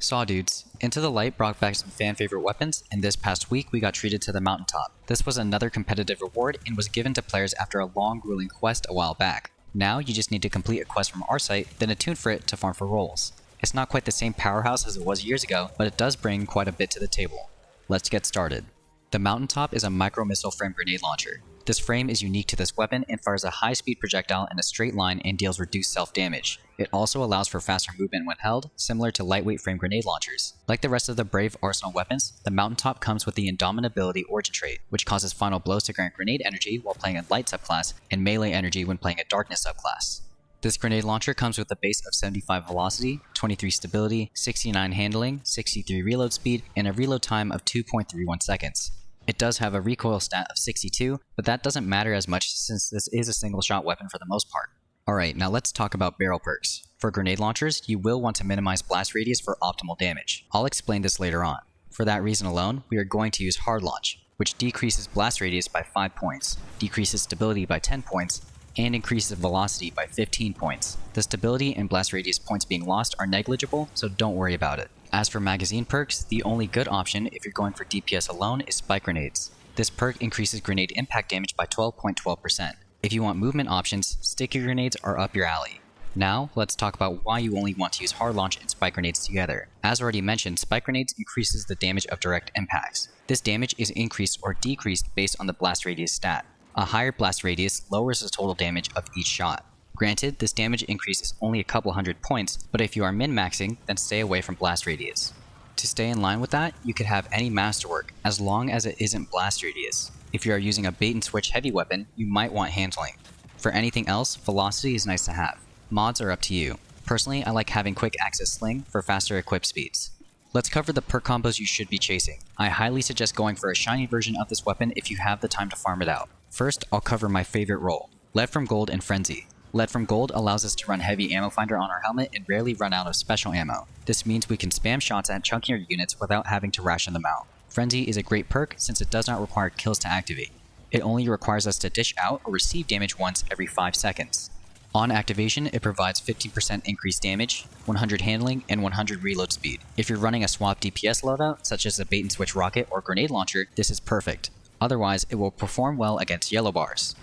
Saw dudes, Into the Light brought back some fan favorite weapons, and this past week we got treated to the Mountaintop. This was another competitive reward and was given to players after a long grueling quest a while back. Now you just need to complete a quest from our site, then attune for it to farm for rolls. It's not quite the same powerhouse as it was years ago, but it does bring quite a bit to the table. Let's get started. The Mountaintop is a micro-missile frame grenade launcher. This frame is unique to this weapon and fires a high-speed projectile in a straight line and deals reduced self-damage. It also allows for faster movement when held, similar to lightweight frame grenade launchers. Like the rest of the Brave arsenal weapons, the Mountaintop comes with the Indomitability origin trait, which causes final blows to grant grenade energy while playing a light subclass, and melee energy when playing a darkness subclass. This grenade launcher comes with a base of 75 velocity, 23 stability, 69 handling, 63 reload speed, and a reload time of 2.31 seconds. It does have a recoil stat of 62, but that doesn't matter as much since this is a single shot weapon for the most part. Alright, now let's talk about barrel perks. For grenade launchers, you will want to minimize blast radius for optimal damage. I'll explain this later on. For that reason alone, we are going to use hard launch, which decreases blast radius by 5 points, decreases stability by 10 points, and increases velocity by 15 points. The stability and blast radius points being lost are negligible, so don't worry about it. As for magazine perks, the only good option if you're going for DPS alone is spike grenades. This perk increases grenade impact damage by 12.12%. If you want movement options, sticky grenades are up your alley. Now, let's talk about why you only want to use hard launch and spike grenades together. As already mentioned, spike grenades increases the damage of direct impacts. This damage is increased or decreased based on the blast radius stat. A higher blast radius lowers the total damage of each shot. Granted, this damage increase is only a couple hundred points, but if you are min-maxing, then stay away from blast radius. To stay in line with that, you could have any masterwork, as long as it isn't blast radius. If you are using a bait and switch heavy weapon, you might want handling. For anything else, velocity is nice to have. Mods are up to you. Personally, I like having quick access sling for faster equip speeds. Let's cover the perk combos you should be chasing. I highly suggest going for a shiny version of this weapon if you have the time to farm it out. First, I'll cover my favorite role, Lead from Gold and Frenzy. Lead from Gold allows us to run heavy ammo finder on our helmet and rarely run out of special ammo. This means we can spam shots at chunkier units without having to ration them out. Frenzy is a great perk since it does not require kills to activate. It only requires us to dish out or receive damage once every 5 seconds. On activation, it provides 15% increased damage, 100 handling, and 100 reload speed. If you're running a swap DPS loadout, such as a bait and switch rocket or grenade launcher, this is perfect. Otherwise, it will perform well against yellow bars.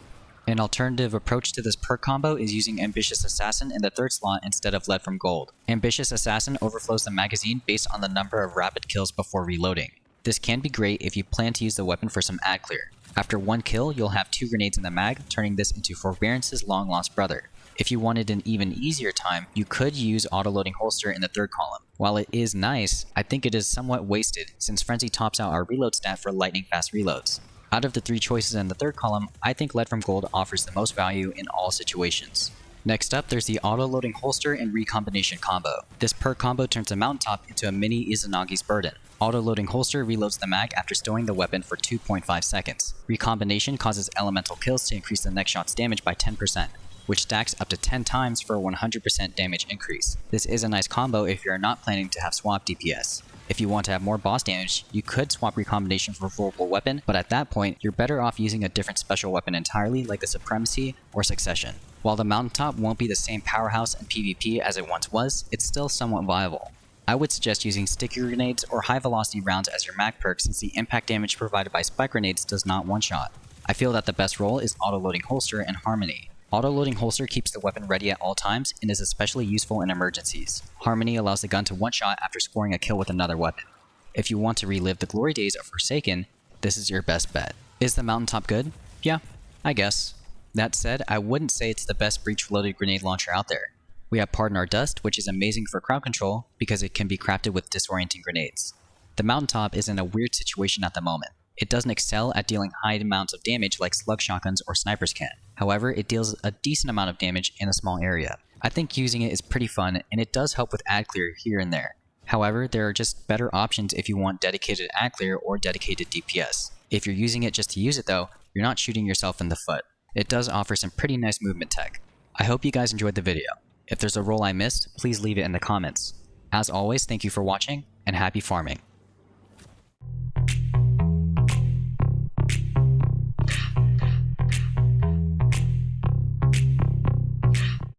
An alternative approach to this perk combo is using Ambitious Assassin in the third slot instead of Lead from Gold. Ambitious Assassin overflows the magazine based on the number of rapid kills before reloading. This can be great if you plan to use the weapon for some ad clear. After one kill, you'll have 2 grenades in the mag, turning this into Forbearance's long lost brother. If you wanted an even easier time, you could use auto-loading holster in the third column. While it is nice, I think it is somewhat wasted since Frenzy tops out our reload stat for lightning fast reloads. Out of the 3 choices in the third column, I think Lead from Gold offers the most value in all situations. Next up, there's the auto-loading holster and recombination combo. This perk combo turns the Mountaintop into a mini Izanagi's Burden. Auto-loading holster reloads the mag after stowing the weapon for 2.5 seconds. Recombination causes elemental kills to increase the next shot's damage by 10%, which stacks up to 10 times for a 100% damage increase. This is a nice combo if you are not planning to have swap DPS. If you want to have more boss damage, you could swap recombination for a vulnerable weapon, but at that point, you're better off using a different special weapon entirely like the Supremacy or Succession. While the Mountaintop won't be the same powerhouse in PvP as it once was, it's still somewhat viable. I would suggest using sticky grenades or high velocity rounds as your mag perk since the impact damage provided by spike grenades does not one-shot. I feel that the best role is auto-loading holster and Harmony. Auto-loading holster keeps the weapon ready at all times and is especially useful in emergencies. Harmony allows the gun to one-shot after scoring a kill with another weapon. If you want to relive the glory days of Forsaken, this is your best bet. Is the Mountaintop good? Yeah, I guess. That said, I wouldn't say it's the best breach-loaded grenade launcher out there. We have Pardon Our Dust, which is amazing for crowd control because it can be crafted with disorienting grenades. The Mountaintop is in a weird situation at the moment. It doesn't excel at dealing high amounts of damage like slug shotguns or snipers can. However, it deals a decent amount of damage in a small area. I think using it is pretty fun, and it does help with ad clear here and there. However, there are just better options if you want dedicated ad clear or dedicated DPS. If you're using it just to use it though, you're not shooting yourself in the foot. It does offer some pretty nice movement tech. I hope you guys enjoyed the video. If there's a role I missed, please leave it in the comments. As always, thank you for watching, and happy farming.